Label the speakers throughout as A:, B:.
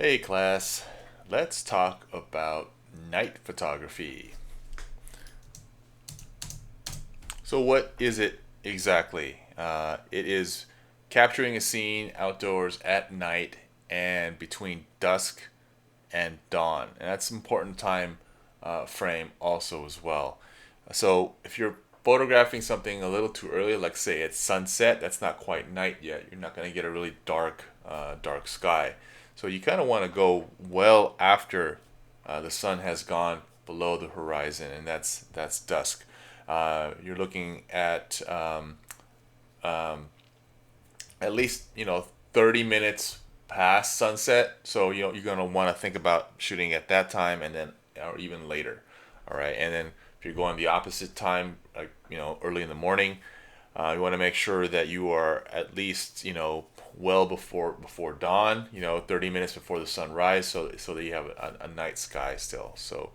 A: Hey class, let's talk about night photography. So, what is it exactly? It is capturing a scene outdoors at night and between dusk and dawn, and that's an important time frame also as well. So, if you're photographing something a little too early, like say at sunset, that's not quite night yet. You're not going to get a really dark sky. So you kind of want to go well after the sun has gone below the horizon, and that's dusk. You're looking at least 30 minutes past sunset. So you're gonna want to think about shooting at that time, and then or even later. All right, and then if you're going the opposite time, like early in the morning, you want to make sure that you are at least well before dawn. 30 minutes before the sunrise, so that you have a night sky still. So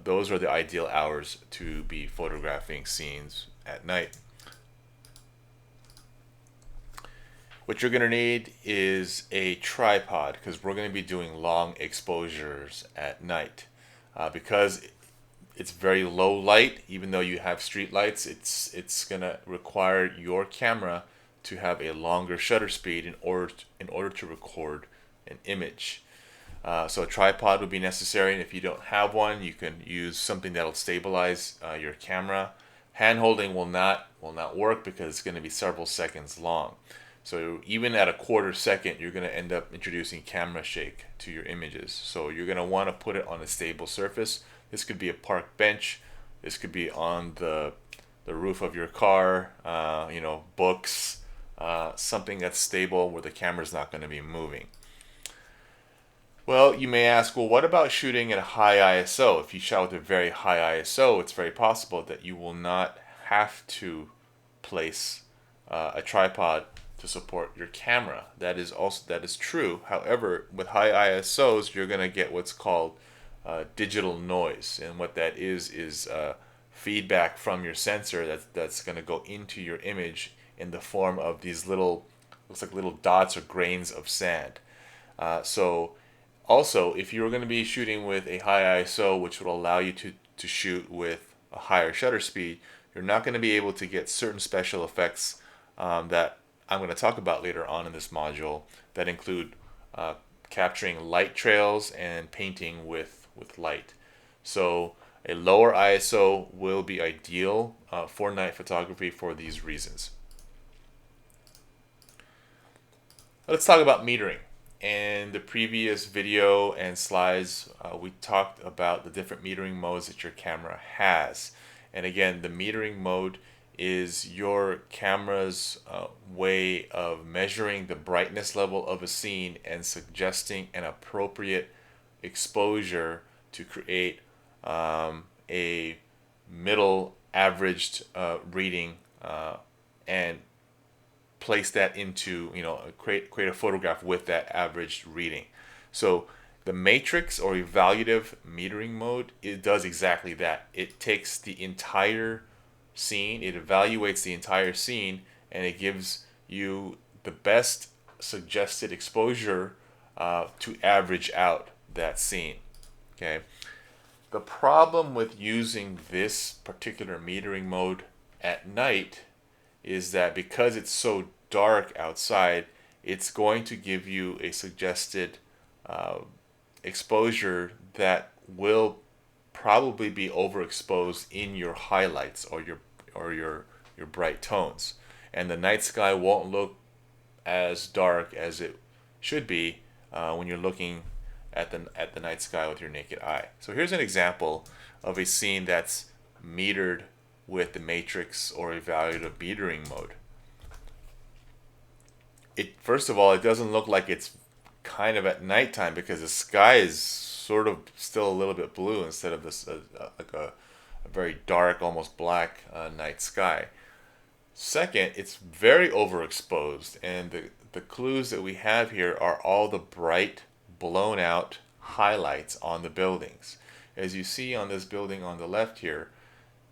A: those are the ideal hours to be photographing scenes at night. What you're going to need is a tripod because we're going to be doing long exposures at night. Because it's very low light, even though you have street lights, it's going to require your camera to have a longer shutter speed in order to record an image. So a tripod would be necessary, and if you don't have one, you can use something that'll stabilize your camera. Hand holding will not work because it's going to be several seconds long. So even at a quarter second, you're going to end up introducing camera shake to your images. So you're going to want to put it on a stable surface. This could be a park bench. This could be on the roof of your car. Books, something that's stable where the camera's not going to be moving. Well, you may ask, well, what about shooting at a high ISO? If you shot with a very high ISO, it's very possible that you will not have to place a tripod to support your camera. That is true. However, with high ISOs, you're going to get what's called digital noise, and what that is feedback from your sensor that's going to go into your image in the form of these little, looks like little dots or grains of sand. So also, if you're going to be shooting with a high ISO, which will allow you to shoot with a higher shutter speed, you're not going to be able to get certain special effects that I'm going to talk about later on in this module that include capturing light trails and painting with light. So a lower ISO will be ideal for night photography for these reasons. Let's talk about metering. In the previous video and slides, we talked about the different metering modes that your camera has. And again, the metering mode is your camera's way of measuring the brightness level of a scene and suggesting an appropriate exposure to create a middle averaged reading and place that into create a photograph with that averaged reading. So the matrix or evaluative metering mode, it does exactly that. It takes the entire scene, it evaluates the entire scene, and it gives you the best suggested exposure to average out that scene. Okay. The problem with using this particular metering mode at night is that because it's so dark outside, it's going to give you a suggested uh, exposure that will probably be overexposed in your highlights or your bright tones, and the night sky won't look as dark as it should be when you're looking at the night sky with your naked eye. So here's an example of a scene that's metered with the matrix or evaluative metering mode. It first of all, it doesn't look like it's kind of at nighttime because the sky is sort of still a little bit blue instead of this like a very dark, almost black night sky. Second, it's very overexposed, and the clues that we have here are all the bright, blown out highlights on the buildings. As you see on this building on the left here,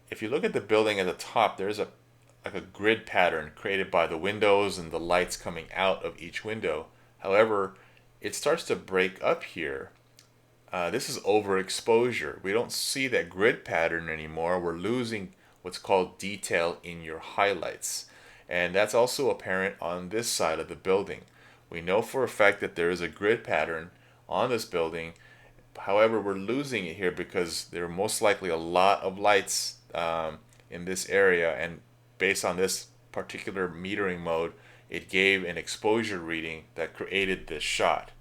A: if you look at the building at the top, there's a like a grid pattern created by the windows and the lights coming out of each window. However, it starts to break up here. This is overexposure. We don't see that grid pattern anymore. We're losing what's called detail in your highlights. And that's also apparent on this side of the building. We know for a fact that there is a grid pattern on this building. However, we're losing it here because there are most likely a lot of lights in this area, and based on this particular metering mode, it gave an exposure reading that created this shot.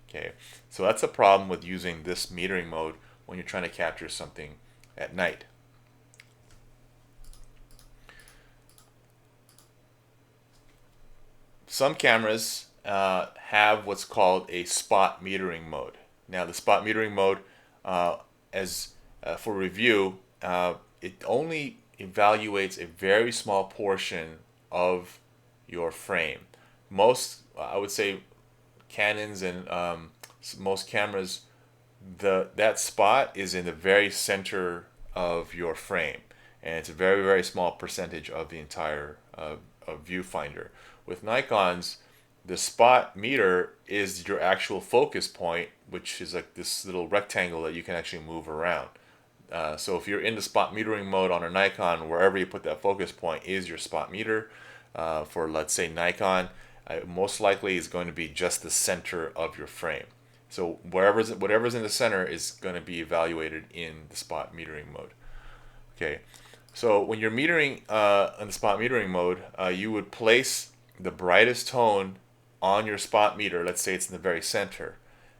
A: Okay, so that's a problem with using this metering mode when you're trying to capture something at night. Some cameras have what's called a spot metering mode. Now, the spot metering mode, as for review, it only evaluates a very small portion of your frame. Most, I would say, Canons and most cameras, that spot is in the very center of your frame, and it's a very very small percentage of the entire viewfinder. With Nikon's, the spot meter is your actual focus point, which is like this little rectangle that you can actually move around. So if you're in the spot metering mode on a Nikon, wherever you put that focus point is your spot meter. For let's say Nikon, most likely is going to be just the center of your frame. So whatever's in the center is going to be evaluated in the spot metering mode. Okay, so when you're metering in the spot metering mode, you would place the brightest tone on your spot meter. Let's say it's in the very center,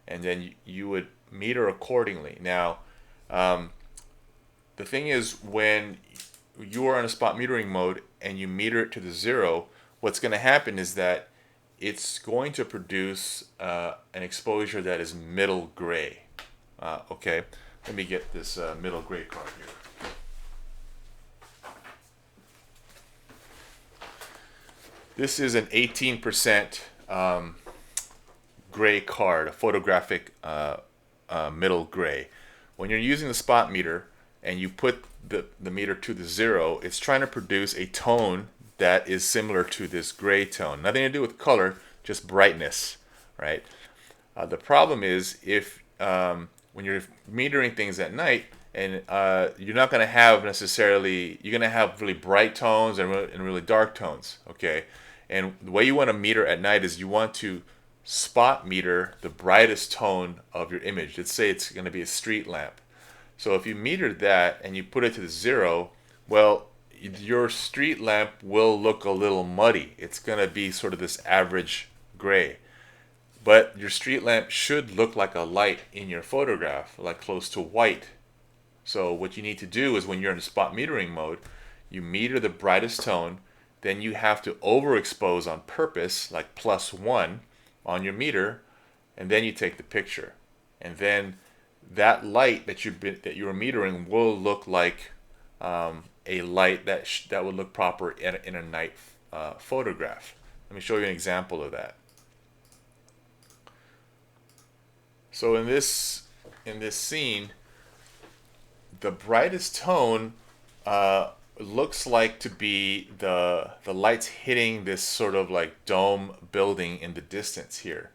A: and then you would meter accordingly. Now, the thing is, when you are in a spot metering mode and you meter it to the zero, what's going to happen is that it's going to produce an exposure that is middle gray. Okay, let me get this middle gray card here. This is an 18% gray card, a photographic middle gray. When you're using the spot meter and you put the meter to the zero, it's trying to produce a tone that is similar to this gray tone. Nothing to do with color, just brightness, right? The problem is if when you're metering things at night, and you're not going to have necessarily, you're going to have really bright tones and really dark tones, okay? And the way you want to meter at night is you want to spot meter the brightest tone of your image. Let's say it's going to be a street lamp. So if you metered that and you put it to the zero, well, your street lamp will look a little muddy. It's going to be sort of this average gray. But your street lamp should look like a light in your photograph, like close to white. So what you need to do is when you're in spot metering mode, you meter the brightest tone, then you have to overexpose on purpose, like +1 on your meter, and then you take the picture. And then that light that you were metering will look like a light that would look proper in a night photograph. Let me show you an example of that. So in this scene, the brightest tone looks like to be the lights hitting this sort of like dome building in the distance here.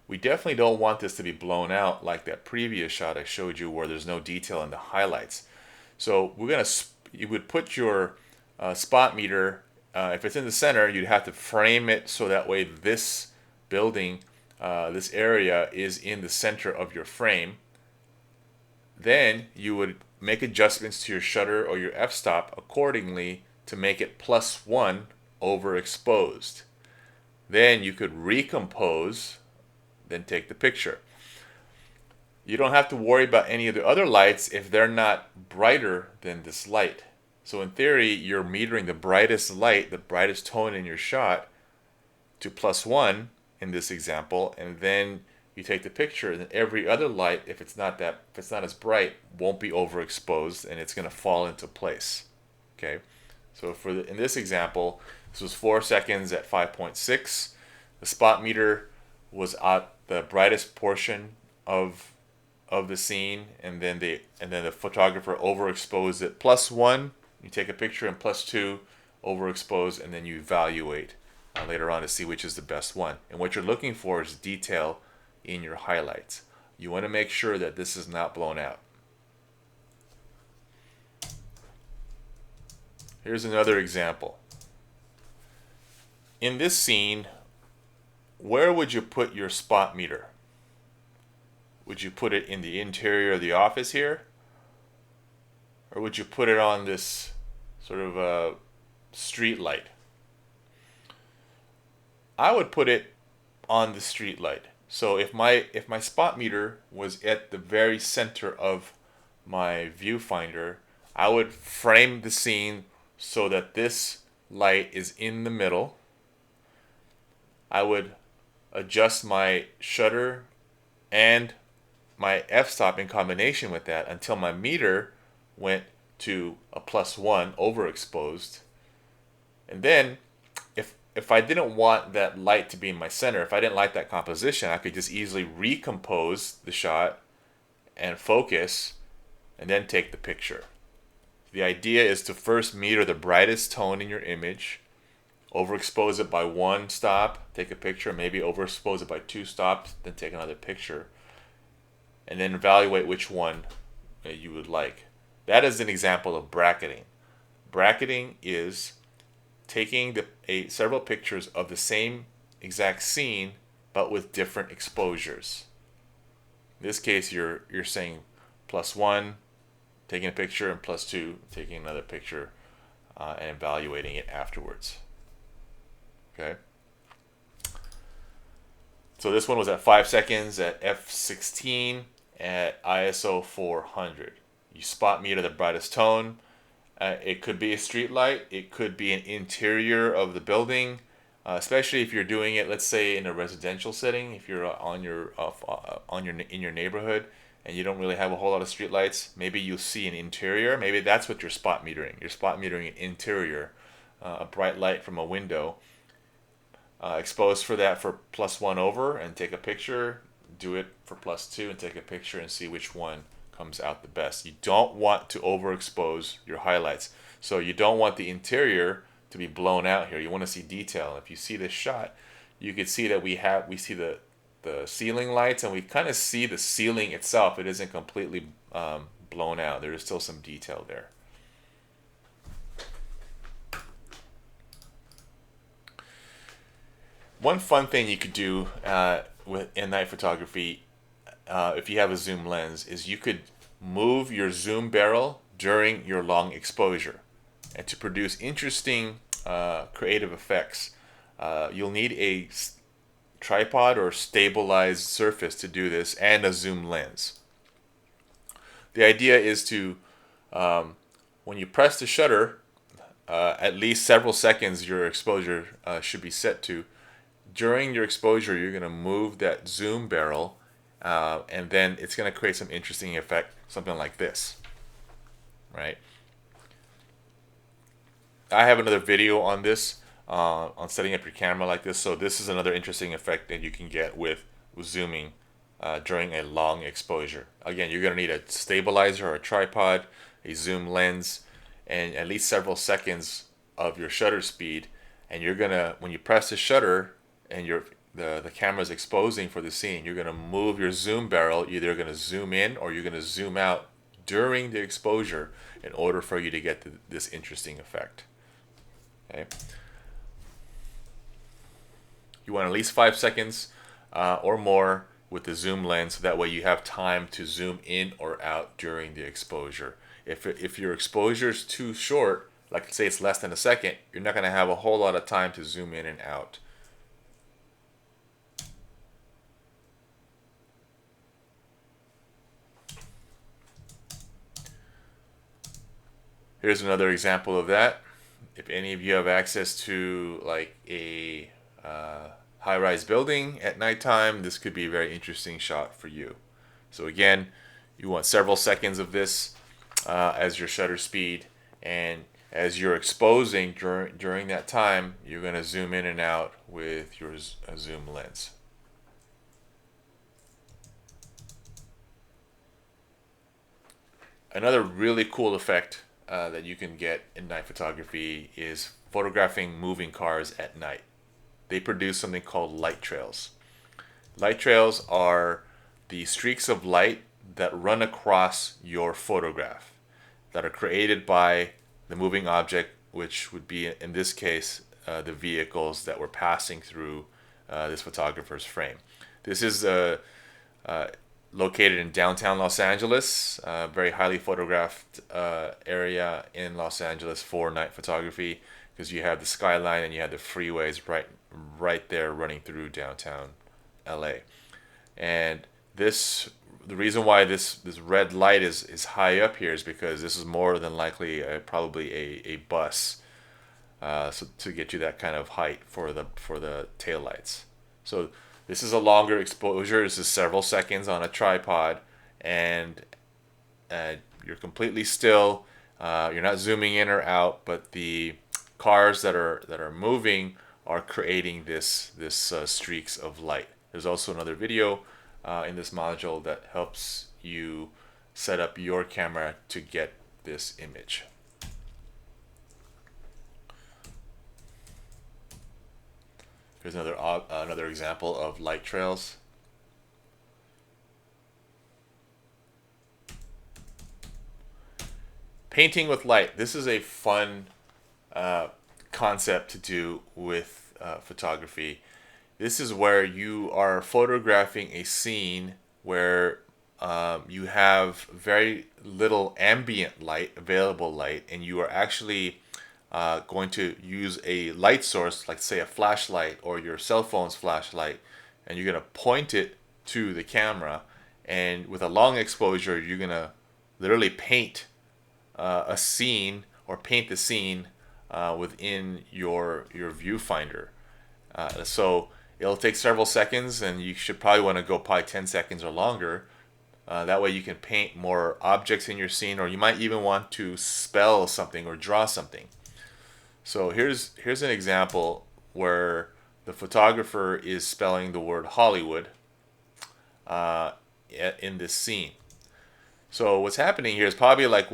A: We definitely don't want this to be blown out like that previous shot I showed you where there's no detail in the highlights. So you would put your spot meter, if it's in the center, you'd have to frame it so that way this building, this area is in the center of your frame. Then you would make adjustments to your shutter or your f-stop accordingly to make it +1 overexposed. Then you could recompose, then take the picture. You don't have to worry about any of the other lights if they're not brighter than this light. So in theory, you're metering the brightest light, the brightest tone in your shot to +1 in this example, and then you take the picture, and then every other light, if it's not as bright, won't be overexposed, and it's going to fall into place. Okay, so in this example, this was 4 seconds at 5.6. The spot meter was at the brightest portion of the scene, and then the photographer overexposed it +1. You take a picture, and +2 overexposed, and then you evaluate later on to see which is the best one. And what you're looking for is detail in your highlights. You want to make sure that this is not blown out. Here's another example. In this scene, where would you put your spot meter? Would you put it in the interior of the office here? Or would you put it on this sort of a street light? I would put it on the street light. So if my spot meter was at the very center of my viewfinder, I would frame the scene so that this light is in the middle. I would adjust my shutter and my f-stop in combination with that until my meter went to a +1 overexposed. And then if I didn't want that light to be in my center, if I didn't like that composition, I could just easily recompose the shot and focus and then take the picture. The idea is to first meter the brightest tone in your image, overexpose it by 1 stop, take a picture, maybe overexpose it by 2 stops, then take another picture, and then evaluate which one you would like. That is an example of bracketing. Bracketing is taking several pictures of the same exact scene but with different exposures. In this case, you're saying +1, taking a picture, and +2, taking another picture, and evaluating it afterwards. Okay. So this one was at 5 seconds at f16 at ISO 400. You spot meter the brightest tone. It could be a street light. It could be an interior of the building, especially if you're doing it, let's say, in a residential setting. If you're in your neighborhood and you don't really have a whole lot of street lights, maybe you'll see an interior. Maybe that's what you're spot metering. You're spot metering an interior, a bright light from a window. Expose for that for +1 over and take a picture. Do it for +2 and take a picture and see which one comes out the best. You don't want to overexpose your highlights. So you don't want the interior to be blown out here. You want to see detail. If you see this shot, you can see that we see the ceiling lights, and we kind of see the ceiling itself. It isn't completely blown out. There is still some detail there. One fun thing you could do in night photography, if you have a zoom lens, is you could move your zoom barrel during your long exposure. And to produce interesting creative effects, you'll need a tripod or stabilized surface to do this, and a zoom lens. The idea is to, when you press the shutter, at least several seconds your exposure should be set to. During your exposure, you're going to move that zoom barrel, and then it's going to create some interesting effect, something like this, right? I have another video on this, on setting up your camera like this. So this is another interesting effect that you can get with zooming during a long exposure. Again, you're going to need a stabilizer or a tripod, a zoom lens, and at least several seconds of your shutter speed. And you're going to, when you press the shutter, and the camera is exposing for the scene, you're going to move your zoom barrel. Either going to zoom in or you're going to zoom out during the exposure in order for you to get this interesting effect. Okay. You want at least 5 seconds or more with the zoom lens, so that way you have time to zoom in or out during the exposure. If your exposure is too short, like say it's less than a second, you're not going to have a whole lot of time to zoom in and out. Here's another example of that. If any of you have access to like a high-rise building at nighttime, this could be a very interesting shot for you. So again, you want several seconds of this as your shutter speed, and as you're exposing during that time, you're going to zoom in and out with your zoom lens. Another really cool effect that you can get in night photography is photographing moving cars at night. They produce something called light trails. Light trails are the streaks of light that run across your photograph that are created by the moving object, which would be, in this case, the vehicles that were passing through this photographer's frame. This is uh, located in downtown Los Angeles, very highly photographed area in Los Angeles for night photography, because you have the skyline and you have the freeways right there running through downtown LA. And this the reason why this red light is high up here is because this is more than likely probably a bus, so to get you that kind of height for the tail lights. So this is a longer exposure. This is several seconds on a tripod, and you're completely still. You're not zooming in or out, but the cars that are moving are creating this streaks of light. There's also another video in this module that helps you set up your camera to get this image. Here's another example of light trails. Painting with light. This is a fun concept to do with photography. This is where you are photographing a scene where you have very little ambient light, available light, and you are actually going to use a light source, like say a flashlight or your cell phone's flashlight, and you're going to point it to the camera. And with a long exposure, you're going to literally paint a scene or paint the scene within your viewfinder. So it'll take several seconds, and you should probably want to go probably 10 seconds or longer. That way you can paint more objects in your scene, or you might even want to spell something or draw something. So here's an example where the photographer is spelling the word Hollywood in this scene. So what's happening here is probably like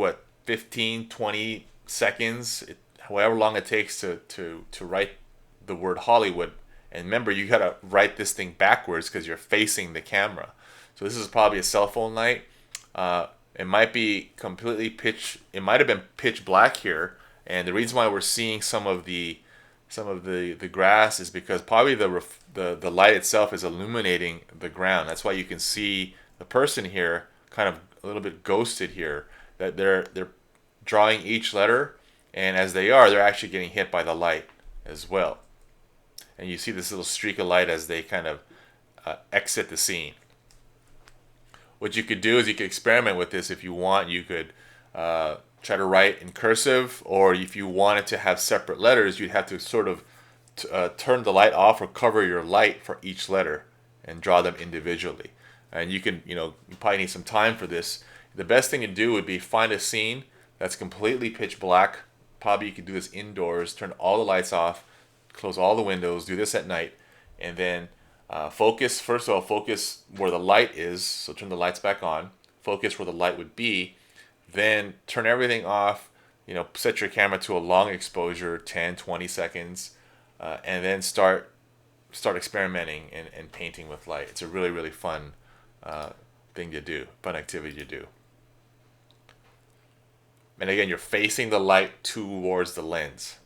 A: 15, 20 seconds, however long it takes to write the word Hollywood. And remember, you gotta write this thing backwards because you're facing the camera. So this is probably a cell phone light. It might be it might have been pitch black here. And the reason why we're seeing some of the grass is because probably the light itself is illuminating the ground. That's why you can see the person here kind of a little bit ghosted here. That they're drawing each letter, and as they're actually getting hit by the light as well. And you see this little streak of light as they kind of exit the scene. What you could do is you could experiment with this if you want. You could try to write in cursive, or if you wanted to have separate letters, you'd have to sort of turn the light off or cover your light for each letter and draw them individually. And you can, you probably need some time for this. The best thing to do would be find a scene that's completely pitch black. Probably you could do this indoors, turn all the lights off, close all the windows, do this at night, and then focus where the light is, so turn the lights back on, focus where the light would be, then turn everything off, set your camera to a long exposure, 10, 20 seconds, and then start experimenting and painting with light. It's a really, really fun thing to do, fun activity to do. And again, you're facing the light towards the lens.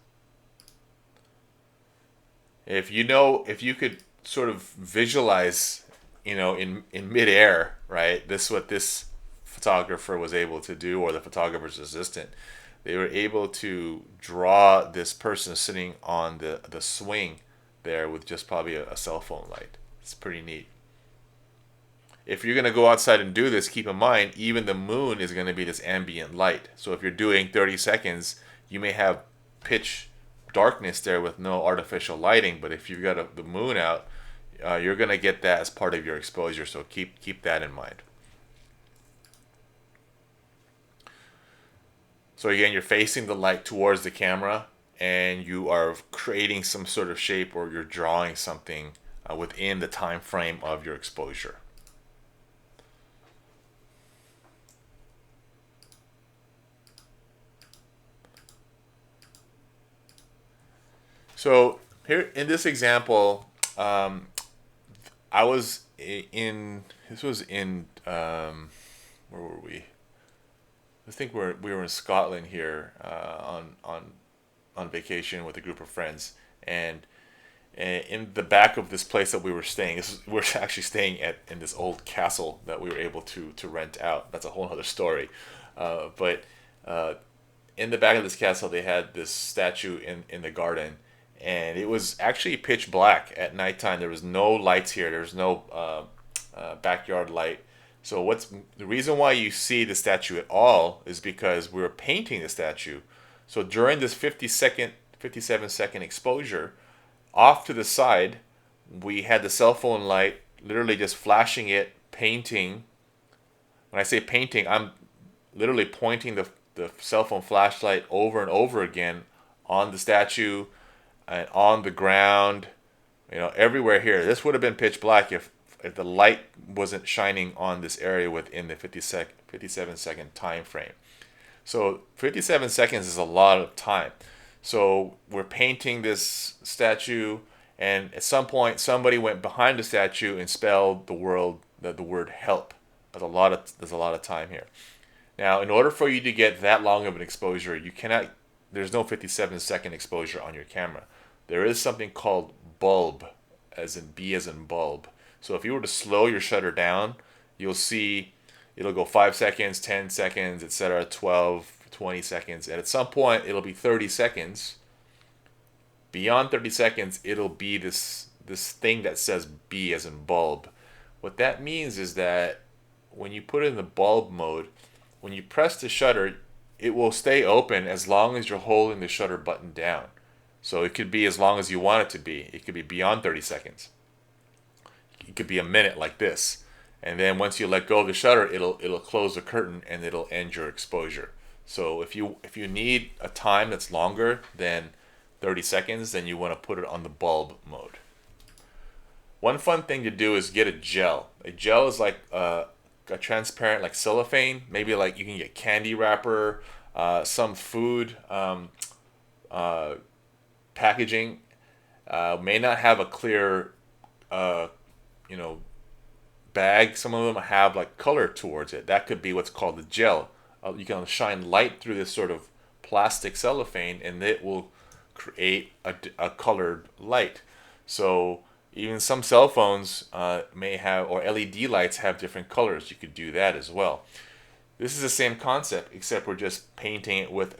A: If you could sort of visualize, in midair, right? This is what this photographer was able to do, or the photographer's assistant. They were able to draw this person sitting on the swing there with just probably a cell phone light. It's pretty neat. If you're going to go outside and do this, keep in mind, even the moon is going to be this ambient light. So if you're doing 30 seconds, you may have pitch darkness there with no artificial lighting, but if you've got the moon out, you're going to get that as part of your exposure, so keep that in mind. So again, you're facing the light towards the camera, and you are creating some sort of shape, or you're drawing something within the time frame of your exposure. So here in this example, I was in, this was in, where were we? I think we were in Scotland here on vacation with a group of friends, and in the back of this place that we were staying, we're actually staying at in this old castle that we were able to rent out. That's a whole other story, but uh, in the back of this castle, they had this statue in the garden, and it was actually pitch black at nighttime. There was no lights here. There was no backyard light. So what's the reason why you see the statue at all is because we were painting the statue. So during this 50-second, 57-second exposure, off to the side, we had the cell phone light literally just flashing it, painting. When I say painting, I'm literally pointing the cell phone flashlight over and over again on the statue and on the ground, everywhere here. This would have been pitch black if the light wasn't shining on this area within the 57-second time frame. So 57 seconds is a lot of time. So we're painting this statue, and at some point somebody went behind the statue and spelled the word help. There's a lot of time here. Now, in order for you to get that long of an exposure, there's no 57-second exposure on your camera. There is something called bulb, as in B as in bulb. So if you were to slow your shutter down, you'll see it'll go 5 seconds, 10 seconds, etc., 12, 20 seconds. And at some point, it'll be 30 seconds. Beyond 30 seconds, it'll be this thing that says B as in bulb. What that means is that when you put it in the bulb mode, when you press the shutter, it will stay open as long as you're holding the shutter button down. So it could be as long as you want it to be. It could be beyond 30 seconds. It could be a minute like this. And then once you let go of the shutter, it'll close the curtain and it'll end your exposure. So if you need a time that's longer than 30 seconds, then you want to put it on the bulb mode. One fun thing to do is get a gel. A gel is like a transparent, like cellophane. Maybe like you can get candy wrapper, some food packaging may not have a clear, bag. Some of them have like color towards it. That could be what's called the gel. You can shine light through this sort of plastic cellophane, and it will create a colored light. So even some cell phones may have, or LED lights have different colors. You could do that as well. This is the same concept, except we're just painting it with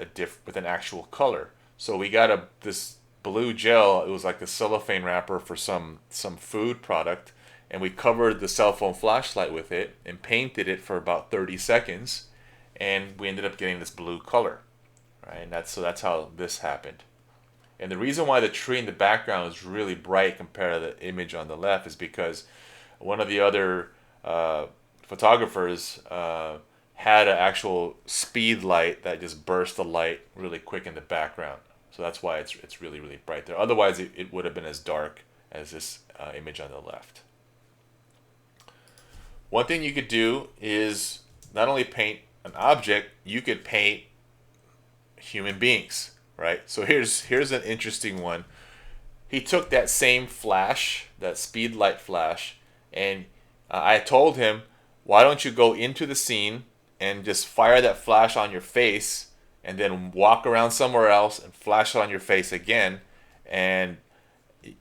A: with an actual color. So we got this blue gel. It was like the cellophane wrapper for some food product, and we covered the cell phone flashlight with it and painted it for about 30 seconds, and we ended up getting this blue color, right? And that's how this happened. And the reason why the tree in the background is really bright compared to the image on the left is because one of the other photographers had an actual speed light that just burst the light really quick in the background. So that's why it's really, really bright there. Otherwise, it would have been as dark as this image on the left. One thing you could do is not only paint an object, you could paint human beings, right? So here's an interesting one. He took that same flash, that speed light flash, and I told him, why don't you go into the scene and just fire that flash on your face, and then walk around somewhere else and flash it on your face again. And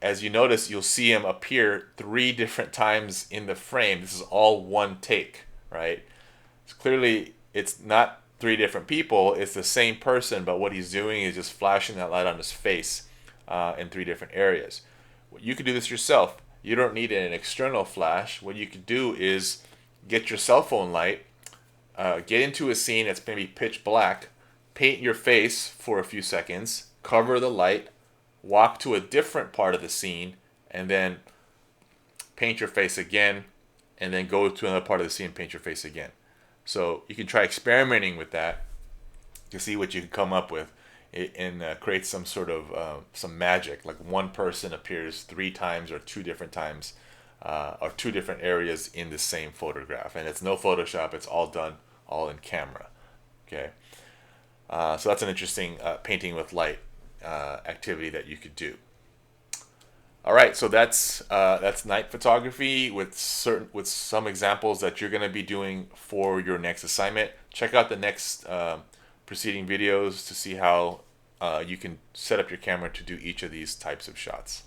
A: as you notice, you'll see him appear 3 different times in the frame. This is all one take, right? So clearly, it's not 3 different people. It's the same person, but what he's doing is just flashing that light on his face in 3 different areas. You could do this yourself. You don't need an external flash. What you could do is get your cell phone light, get into a scene that's maybe pitch black, paint your face for a few seconds, cover the light, walk to a different part of the scene, and then paint your face again, and then go to another part of the scene and paint your face again. So you can try experimenting with that to see what you can come up with and create some sort of some magic. Like one person appears 3 times or 2 different times or 2 different areas in the same photograph. And it's no Photoshop. It's all done all in camera. Okay. So that's an interesting painting with light activity that you could do. All right, so that's night photography with some examples that you're going to be doing for your next assignment. Check out the next preceding videos to see how you can set up your camera to do each of these types of shots.